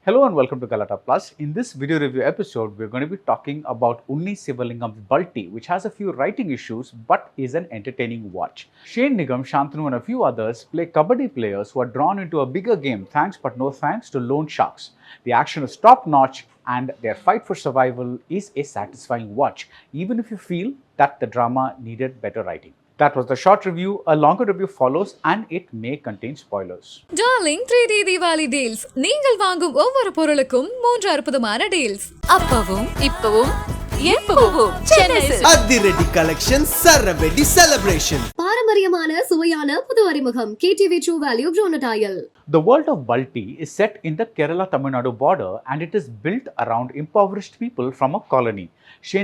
Hello and welcome to Galatta Plus. In this video review episode, we're going to be talking about Unni Sivalingam's Balti, which has a few writing issues but is an entertaining watch. Nigam, Shanthnu and a few others play Kabaddi players who are drawn into a bigger game thanks but no thanks to loan sharks. The action is top notch and their fight for survival is a satisfying watch, even if you feel that the drama needed better writing. That was the short review. A longer review follows and it may contain spoilers. Darling 3D Diwali deals. நீங்கள் வாங்கும் ஒவ்வொரு பொருளுக்கும் 3 அற்புதமான deals. அப்பவும் இப்பவும் எப்பவும் சென்னை அதிரடி collection சரவெடி celebration. பாரம்பரியமான சுவையான புது அறிமுகம் KTV True Value Bronadile. The world of Balti is set in the Kerala-Tamil Nadu border and it is built around impoverished people from a colony.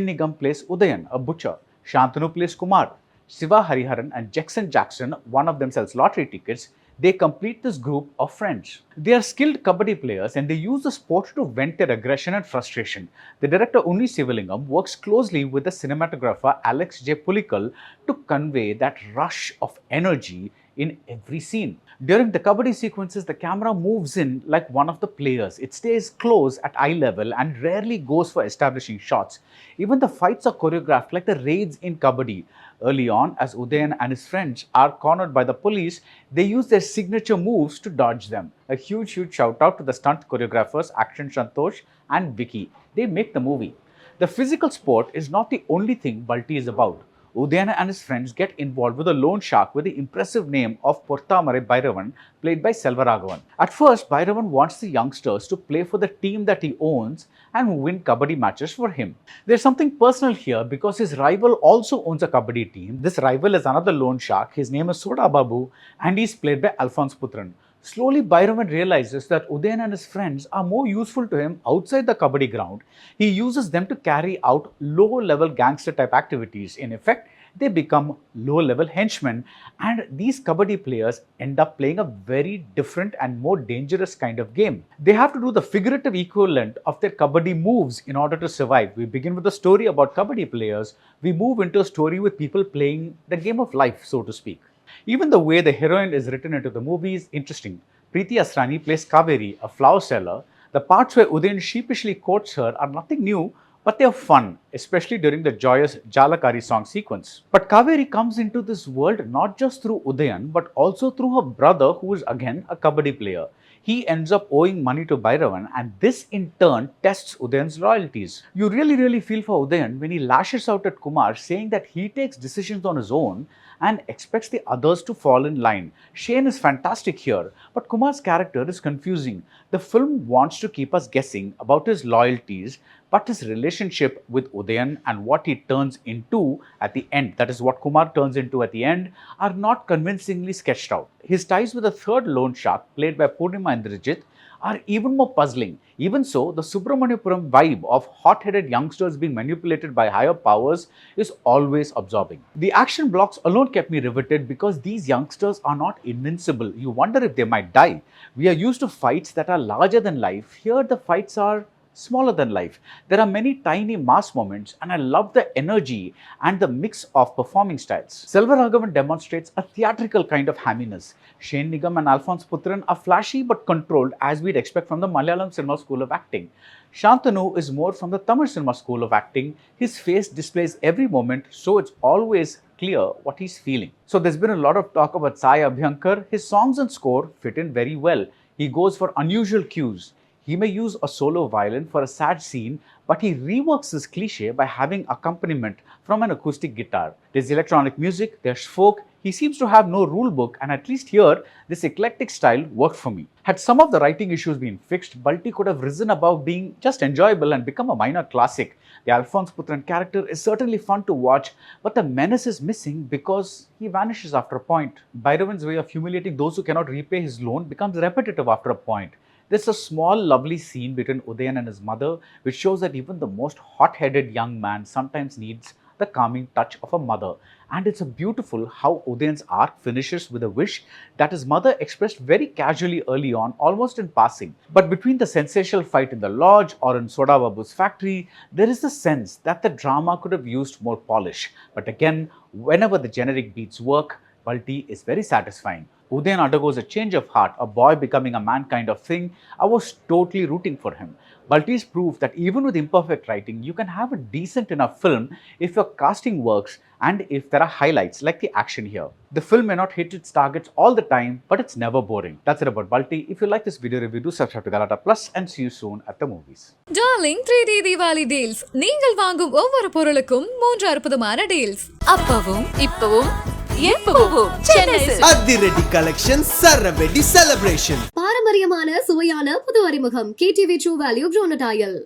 Nigam plays Udayan, a butcher. Shanthnu plays Kumar. Siva Hariharan and Jackson, one of them sells lottery tickets. They complete this group of friends. They are skilled Kabaddi players and they use the sport to vent their aggression and frustration. The director Unni Sivalingam works closely with the cinematographer Alex J. Pulikal to convey that rush of energy in every scene. During the Kabaddi sequences, the camera moves in like one of the players. It stays close at eye level and rarely goes for establishing shots. Even the fights are choreographed like the raids in Kabaddi. Early on, as Udayan and his friends are cornered by the police, they use their signature moves to dodge them. A huge shout out to the stunt choreographers Action Shantosh and Vicky. They make the movie. The physical sport is not the only thing Balti is about. Udayan and his friends get involved with a loan shark with the impressive name of Portamare Bhairavan, played by Selvaraghavan. At first, Bhairavan wants the youngsters to play for the team that he owns and win Kabaddi matches for him. There's something personal here because his rival also owns a Kabaddi team. This rival is another loan shark. His name is Soda Babu and he's played by Alphonse Putran. Slowly, Bhairavan realizes that Udayan and his friends are more useful to him outside the Kabaddi ground. He uses them to carry out low-level gangster-type activities. In effect, they become low-level henchmen, and these Kabaddi players end up playing a very different and more dangerous kind of game. They have to do the figurative equivalent of their Kabaddi moves in order to survive. We begin with a story about Kabaddi players. We move into a story with people playing the game of life, so to speak. Even the way the heroine is written into the movie is interesting. Preeti Asrani plays Kaveri, a flower seller. The parts where Udayan sheepishly quotes her are nothing new, but they are fun, especially during the joyous Jalakari song sequence. But Kaveri comes into this world not just through Udayan, but also through her brother, who is again a Kabaddi player. He ends up owing money to Bhairavan, and this in turn tests Udayan's loyalties. You really feel for Udayan when he lashes out at Kumar, saying that he takes decisions on his own and expects the others to fall in line. Shane is fantastic here, but Kumar's character is confusing. The film wants to keep us guessing about his loyalties, but his relationship with Udayan and what he turns into at the end, that is what Kumar turns into at the end, are not convincingly sketched out. His ties with a third loan shark, played by Purnima Indrajit, are even more puzzling. Even so, the Subramaniapuram vibe of hot-headed youngsters being manipulated by higher powers is always absorbing. The action blocks alone kept me riveted because these youngsters are not invincible. You wonder if they might die. We are used to fights that are larger than life. Here, the fights are smaller than life. There are many tiny mass moments and I love the energy and the mix of performing styles. Selvaraghavan demonstrates a theatrical kind of hamminess. Nigam and Alphonse Putran are flashy but controlled as we'd expect from the Malayalam cinema school of acting. Shantanu is more from the Tamil cinema school of acting. His face displays every moment, so it's always clear what he's feeling. So there's been a lot of talk about Sai Abhyankar. His songs and score fit in very well. He goes for unusual cues. He may use a solo violin for a sad scene, but he reworks this cliche by having accompaniment from an acoustic guitar. There's electronic music, there's folk. He seems to have no rule book, and at least here, this eclectic style worked for me. Had some of the writing issues been fixed, Balti could have risen above being just enjoyable and become a minor classic. The Alphonse Putran character is certainly fun to watch, but the menace is missing because he vanishes after a point. Bhairavan's way of humiliating those who cannot repay his loan becomes repetitive after a point. There's a small lovely scene between Udayan and his mother which shows that even the most hot-headed young man sometimes needs the calming touch of a mother. And it's a beautiful how Udayan's arc finishes with a wish that his mother expressed very casually early on, almost in passing. But between the sensational fight in the lodge or in Soda Babu's factory, there is the sense that the drama could have used more polish. But again, whenever the generic beats work, Balti is very satisfying. Udayan undergoes a change of heart, a boy becoming a man kind of thing. I was totally rooting for him. Balti's proof that even with imperfect writing, you can have a decent enough film if your casting works and if there are highlights like the action here. The film may not hit its targets all the time, but it's never boring. That's it about Balti. If you like this video review, do subscribe to Galatta Plus and see you soon at the movies. Darling 3D Diwali deals. நீங்கள் வாங்கும் ஒவ்வொரு பொருளுக்கும் 3 அற்புதமான deals. அப்பவும் இப்பவும் எப்பவும் சென்னை அதிரடி collection சரவெடி celebration. பாரம்பரியமான சுவையான புது அறிமுகம் KTV True Value Granite Tile.